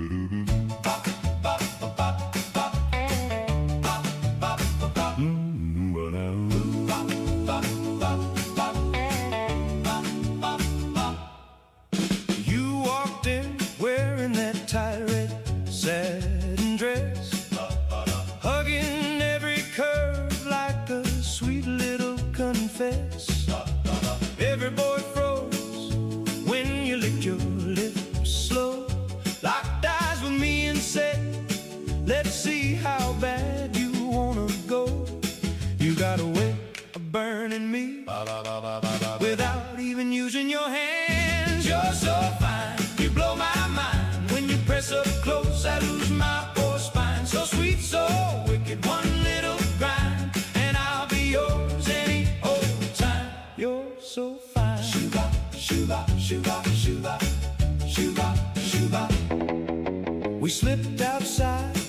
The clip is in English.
You walked in wearing that tight red satin dress, hugging every curve like a sweet little confess. Every boy froze when you licked your lips slow, locked eyes with me and said, let's see how bad you wanna go. You got a way of burning me without even using your hands. You're so fine, you blow my mind. When you press up close, I lose my poor spine. So sweet, so wicked, one little grind, and I'll be yours any old time. You're so fine. Shuba, shuba, shuba, shuba, shuba, shuba. We slipped outside